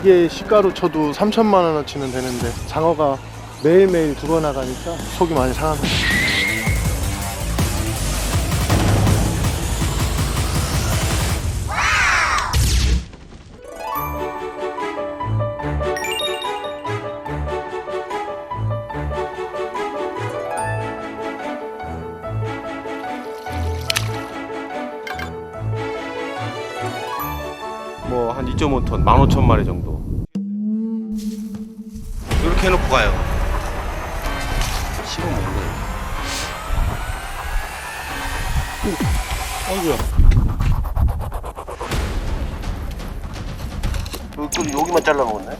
이게 시가로 쳐도 3천만 원어치는 되는데 장어가 매일매일 죽어나가니까 속이 많이 상합니다. 뭐 한 2.5톤, 15,000마리 정도. 이렇게 해놓고 가요. 씹어 먹는 거예요. 아이고야. 여기만 잘라 먹었네.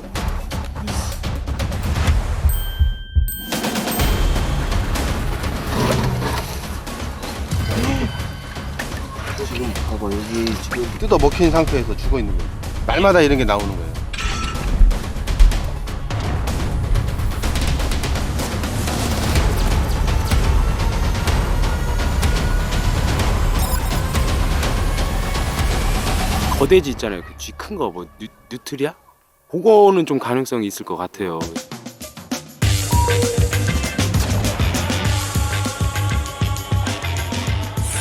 지금 봐봐, 여기 지금 뜯어 먹힌 상태에서 죽어 있는 거예요. 날마다 이런 게 나오는 거예요. 거대지 있잖아요. 그 쥐 큰 거 뭐 뉴트리아? 그거는 좀 가능성이 있을 것 같아요.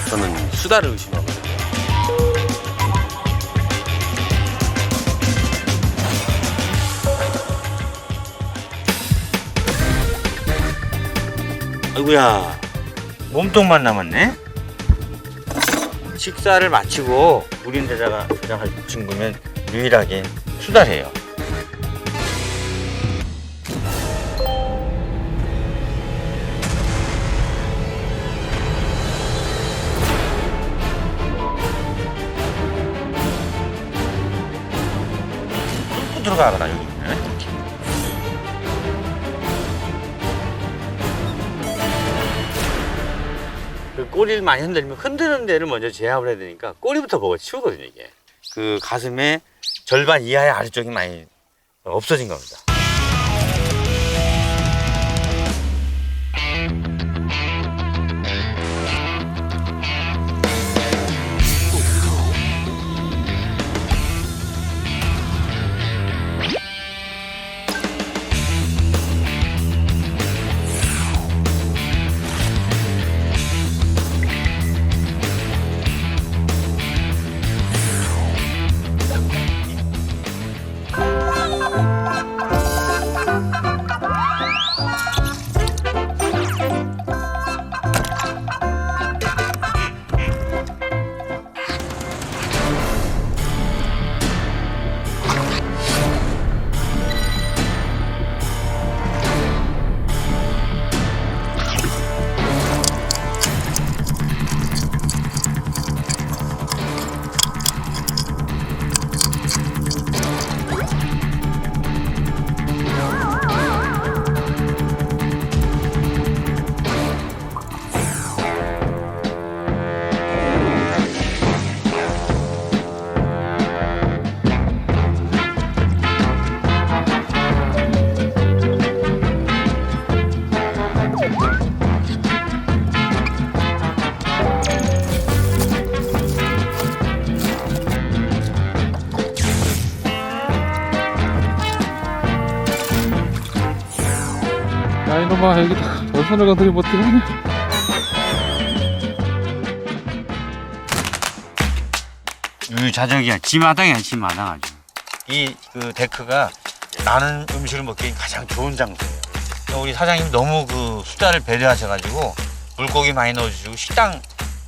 저는 수다를 의심하거든요. 아이고야, 몸통만 남았네. 식사를 마치고 우린 데다가 저장할 친구면 유일하게 수달해요. 뚫고 들어가거나 여기는. 그 꼬리를 많이 흔들면 흔드는 데를 먼저 제압을 해야 되니까 꼬리부터 보고 치우거든요, 이게. 그 가슴의 절반 이하의 아래쪽이 많이 없어진 겁니다. 야 이놈아 여기다 전선을 건드리 못해 하냐. 유자적이야. 지마당이야, 지마당 아주. 이 그 데크가 나는 음식을 먹기 가장 좋은 장소예요. 우리 사장님 너무 그 수다를 배려하셔가지고 물고기 많이 넣어주시고 식당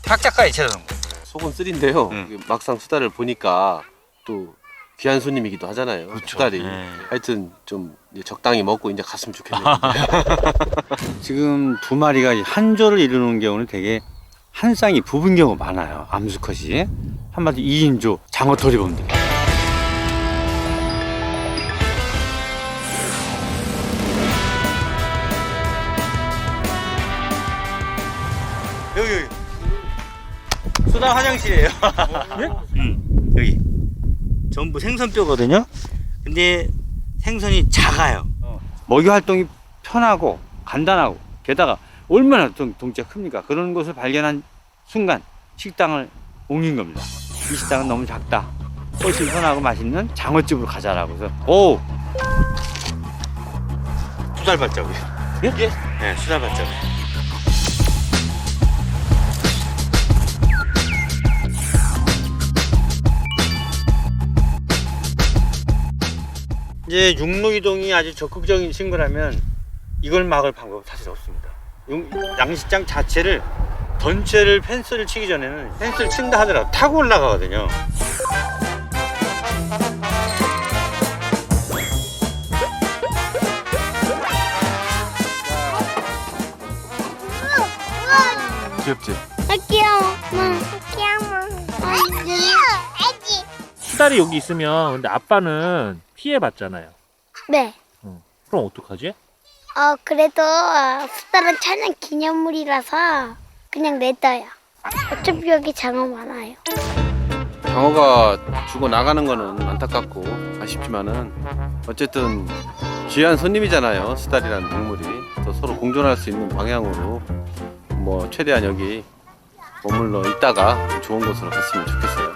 학자까지 차려놓은 거예요. 속은 쓰린데요. 이게 막상 수다를 보니까 또 귀한 손님이기도 하잖아요. 수달이. 네. 하여튼 좀 이제 적당히 먹고 이제 갔으면 좋겠네요. 지금 두 마리가 한 조를 이루는 경우는 되게 한 쌍이 부분 경우가 많아요. 암수컷이. 한마디 2인조 장어털이 봅니다. 여기 수다 화장실이에요. 여기 전부 생선뼈거든요. 근데 생선이 작아요. 먹이 활동이 편하고 간단하고 게다가 얼마나 덩치가 큽니까? 그런 것을 발견한 순간 식당을 옮긴 겁니다. 이 식당은 너무 작다. 신선하고 맛있는 장어집으로 가자라고 해서 오! 수달 발자국이요. 예? 네, 수달 발자국. 이제 육로이동이 아주 적극적인 친구라면 이걸 막을 방법은 사실 없습니다. 양식장 자체를 전체를 펜스를 치기 전에는 펜스를 친다 하더라도 타고 올라가거든요. 귀엽지? 귀여워. 귀여워. 애기. 수달이 여기 있으면 근데 아빠는 피해봤잖아요. 네. 그럼 어떡하지? 그래도 수달은 천연 기념물이라서 그냥 냅둬요. 어차피 여기 장어 많아요. 장어가 죽어 나가는 거는 안타깝고 아쉽지만은 어쨌든 귀한 손님이잖아요. 수달이라는 동물이. 또 서로 공존할 수 있는 방향으로 뭐 최대한 여기 머물러 있다가 좋은 곳으로 갔으면 좋겠어요.